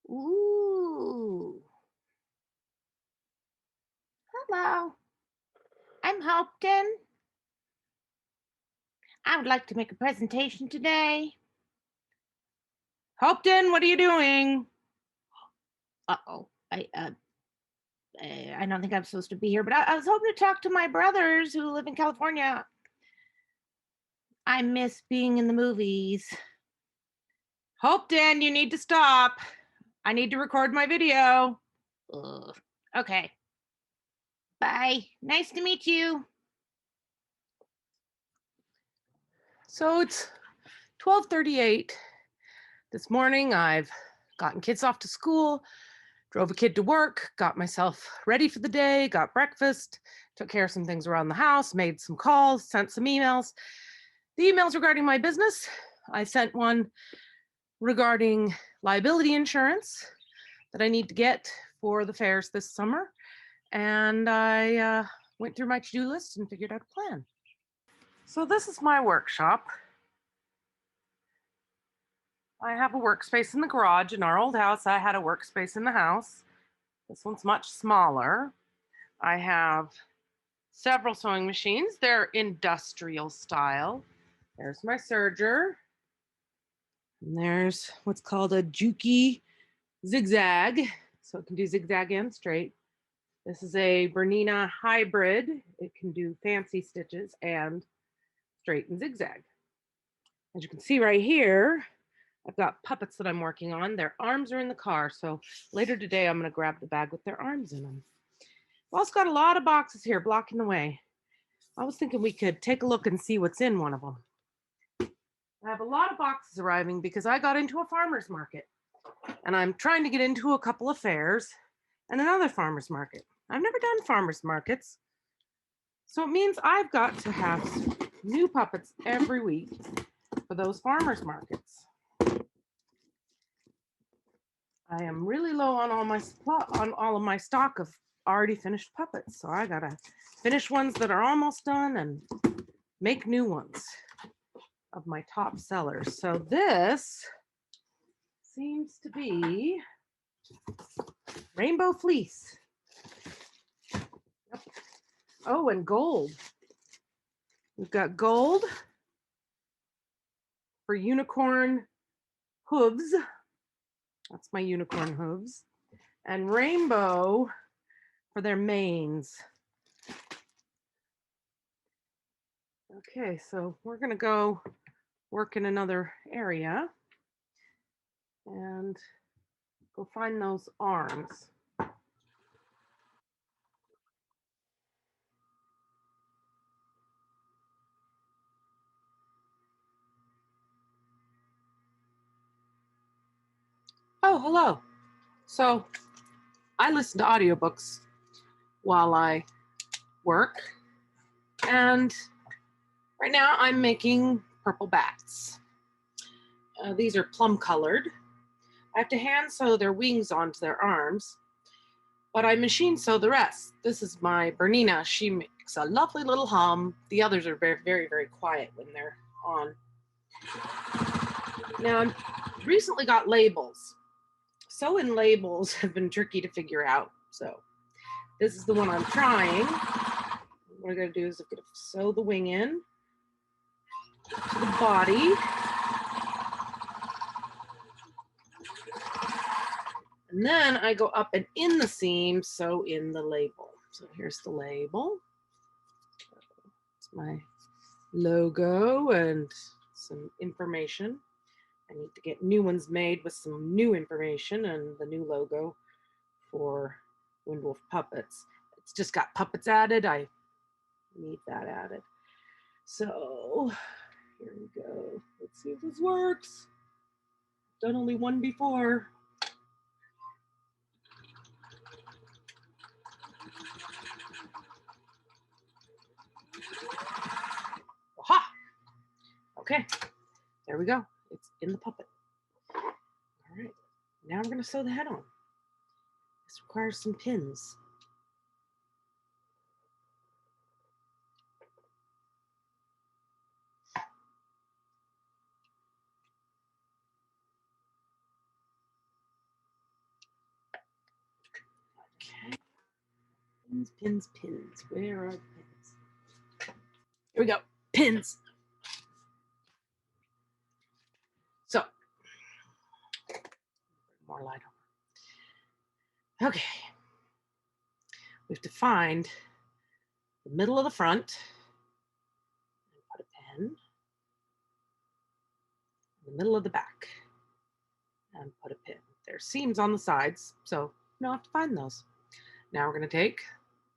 Ooh. Hello. I'm Hopton. I would like to make a presentation today. Hopton, what are you doing? Uh-oh. I don't think I'm supposed to be here, but I was hoping to talk to my brothers who live in California. I miss being in the movies. Hopton, you need to stop. I need to record my video. Ugh. Okay. Bye. Nice to meet you. So it's 12:38 this morning. I've gotten kids off to school, drove a kid to work, got myself ready for the day, got breakfast, took care of some things around the house, made some calls, sent some emails. The emails regarding my business, I sent one regarding liability insurance that I need to get for the fairs this summer. And I went through my to-do list and figured out a plan. So this is my workshop. I have a workspace in the garage. In our old house, I had a workspace in the house. This one's much smaller. I have several sewing machines. They're industrial style. There's my serger. And there's what's called a Juki zigzag. So it can do zigzag and straight. This is a Bernina hybrid. It can do fancy stitches and straight and zigzag. As you can see right here, I've got puppets that I'm working on. Their arms are in the car, so later today I'm going to grab the bag with their arms in them. I've also got a lot of boxes here blocking the way. I was thinking we could take a look and see what's in one of them. I have a lot of boxes arriving because I got into a farmer's market, and I'm trying to get into a couple of fairs and another farmer's market. I've never done farmer's markets, so it means I've got to have new puppets every week for those farmer's markets. I am really low on all of my stock of already finished puppets, so I gotta finish ones that are almost done and make new ones of my top sellers. So this seems to be Rainbow Fleece. Yep. Oh, and gold. We've got gold for unicorn hooves. That's my unicorn hooves. And rainbow for their manes. Okay, so we're gonna go work in another area and go find those arms. Oh, hello. So I listen to audiobooks while I work, and right now I'm making purple bats. These are plum colored. I have to hand sew their wings onto their arms, but I machine sew the rest. This is my Bernina. She makes a lovely little hum. The others are very, very, very quiet when they're on. Now, I recently got labels. Sewing labels have been tricky to figure out. So this is the one I'm trying. What I'm going to do is I'm going to sew the wing in to the body. And then I go up and in the seam, sew in the label. So here's the label. It's my logo and some information. I need to get new ones made with some new information and the new logo for Windwolf Puppets. It's just got puppets added. I need that added. So here we go. Let's see if this works. Done only one before. Aha! Okay, there we go. It's in the puppet. All right, now we're gonna sew the head on. This requires some pins. Pins, pins, pins. Where are the pins? Here we go. Pins. So, more light on. Okay. We have to find the middle of the front and put a pin. In the middle of the back and put a pin. There's seams on the sides, so you don't have to find those. Now we're going to take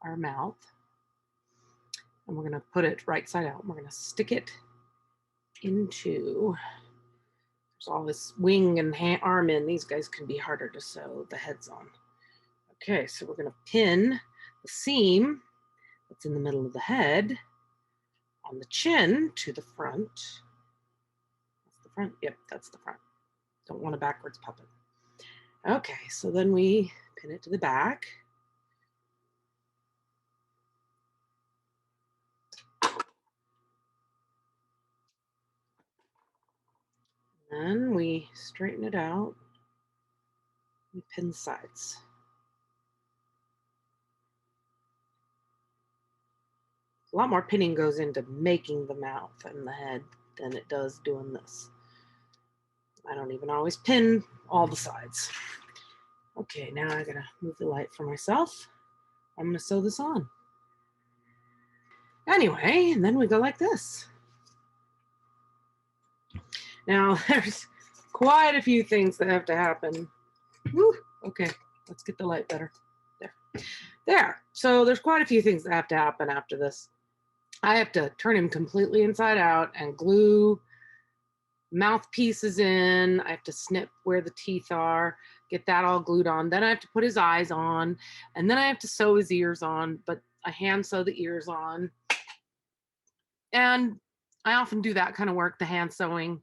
our mouth and we're going to put it right side out. We're going to stick it into, there's all this wing and arm in. These guys can be harder to sew the heads on. Okay, so we're going to pin the seam that's in the middle of the head on the chin to the front. That's the front. Yep, that's the front. Don't want a backwards puppet. Okay, so then we pin it to the back. Then we straighten it out. We pin the sides. A lot more pinning goes into making the mouth and the head than it does doing this. I don't even always pin all the sides. Okay, now I gotta move the light for myself. I'm gonna sew this on. Anyway, and then we go like this. Now there's quite a few things that have to happen. Woo, okay, let's get the light better. There. So there's quite a few things that have to happen after this. I have to turn him completely inside out and glue mouthpieces in. I have to snip where the teeth are, get that all glued on. Then I have to put his eyes on, and then I have to sew his ears on, but I hand sew the ears on. And I often do that kind of work, the hand sewing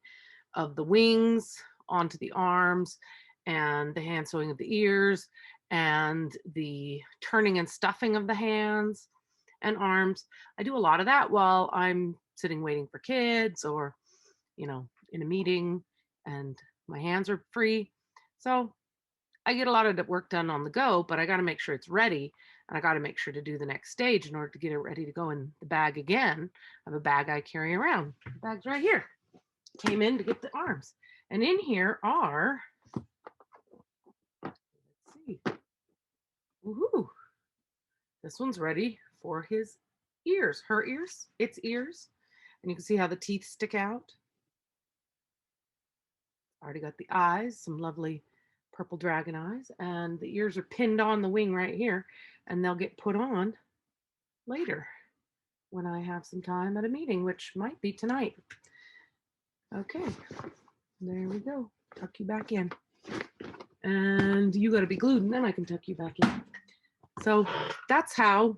of the wings onto the arms and the hand sewing of the ears and the turning and stuffing of the hands and arms. I do a lot of that while I'm sitting waiting for kids or, you know, in a meeting and my hands are free. So I get a lot of the work done on the go, but I got to make sure it's ready. And I got to make sure to do the next stage in order to get it ready to go in the bag again. I have a bag I carry around. The bag's right here. Came in to get the arms. And in here are, let's see, woohoo. This one's ready for his ears, her ears, its ears. And you can see how the teeth stick out. Already got the eyes, some lovely purple dragon eyes, and the ears are pinned on the wing right here, and they'll get put on later when I have some time at a meeting, which might be tonight. Okay, there we go. Tuck you back in. And you got to be glued, and then I can tuck you back in. So that's how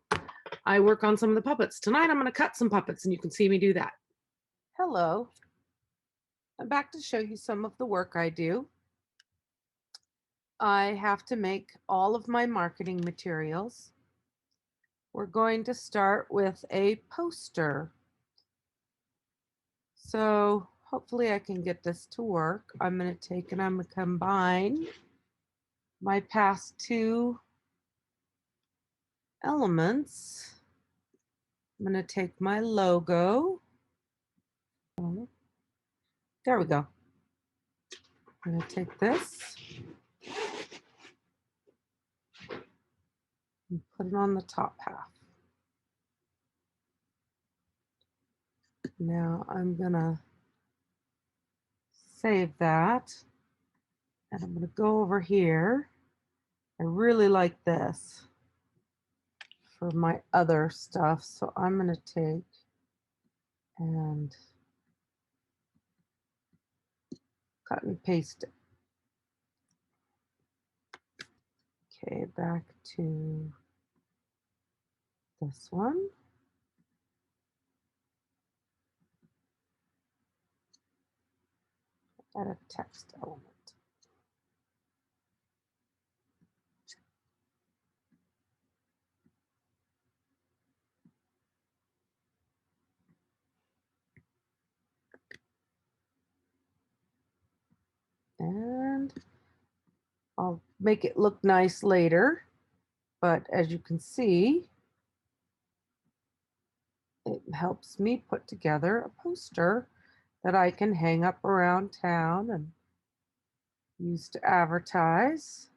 I work on some of the puppets. Tonight I'm going to cut some puppets, and you can see me do that. Hello. I'm back to show you some of the work I do. I have to make all of my marketing materials. We're going to start with a poster. So hopefully I can get this to work. I'm going to take and I'm going to combine my past two elements. I'm going to take my logo. There we go. I'm going to take this and put it on the top half. Now I'm going to save that. And I'm going to go over here. I really like this for my other stuff. So I'm going to take and cut and paste it. Okay, back to this one. Add a text element. And I'll make it look nice later. But as you can see, helps me put together a poster that I can hang up around town and use to advertise.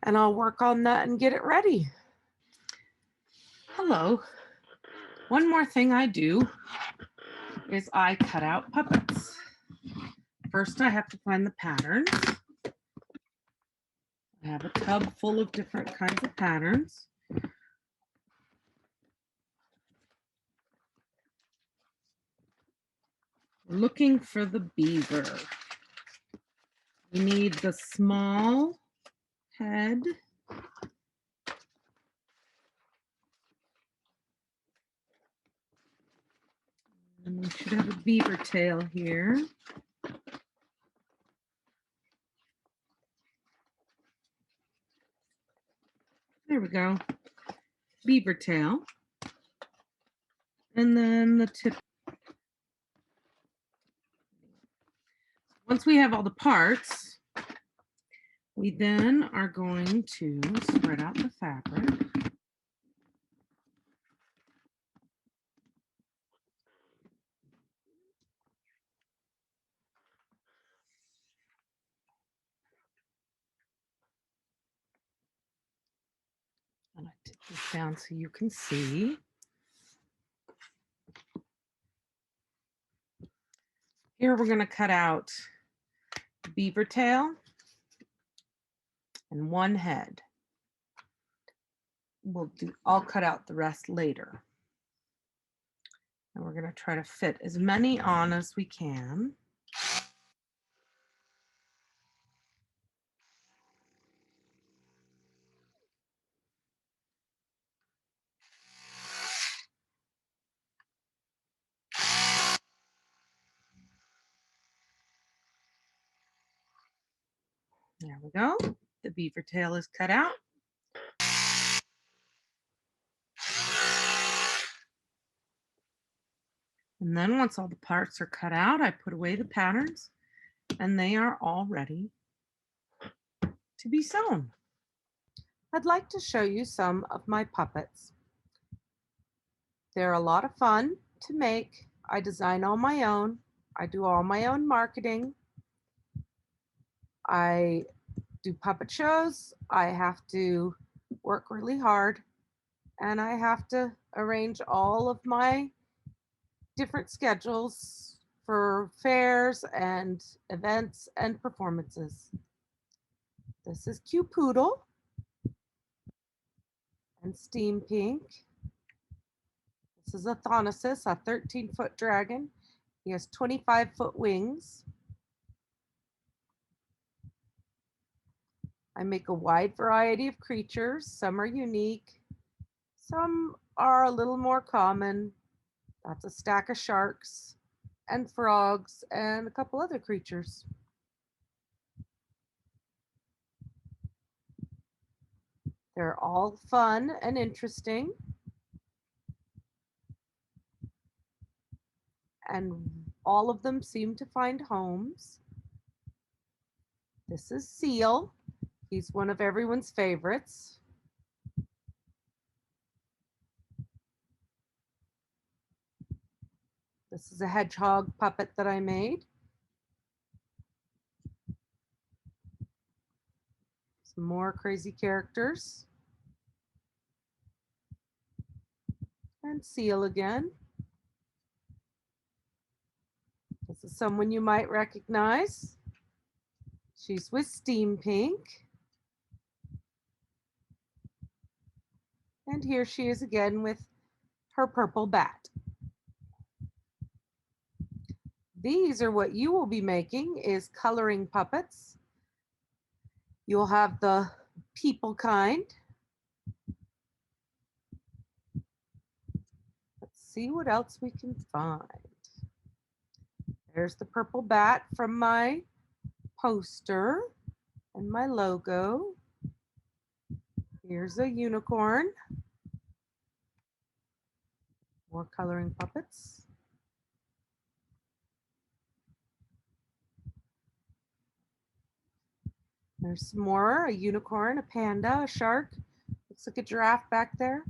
And I'll work on that and get it ready. Hello. One more thing I do is I cut out puppets. First, I have to find the patterns. I have a tub full of different kinds of patterns. Looking for the beaver. We need the small head. And we should have a beaver tail here. There we go. Beaver tail. And then the tip. Once we have all the parts, we then are going to spread out the fabric. And I tip this down so you can see. Here we're going to cut out beaver tail and one head. I'll cut out the rest later. And we're going to try to fit as many on as we can. There we go. The beaver tail is cut out. And then once all the parts are cut out, I put away the patterns and they are all ready to be sewn. I'd like to show you some of my puppets. They're a lot of fun to make. I design all my own. I do all my own marketing. I do puppet shows. I have to work really hard and I have to arrange all of my different schedules for fairs and events and performances. This is Q Poodle and Steam Pink. This is Athanasis, a 13-foot dragon. He has 25-foot wings. I make a wide variety of creatures. Some are unique. Some are a little more common. That's a stack of sharks and frogs and a couple other creatures. They're all fun and interesting. And all of them seem to find homes. This is Seal. He's one of everyone's favorites. This is a hedgehog puppet that I made. Some more crazy characters. And Seal again. This is someone you might recognize. She's with Steam Pink. And here she is again with her purple bat. These are what you will be making, is coloring puppets. You'll have the people kind. Let's see what else we can find. There's the purple bat from my poster and my logo. Here's a unicorn. More coloring puppets. There's some more, a unicorn, a panda, a shark. Looks like a giraffe back there.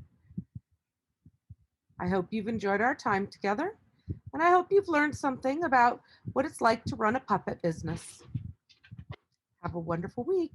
I hope you've enjoyed our time together, and I hope you've learned something about what it's like to run a puppet business. Have a wonderful week.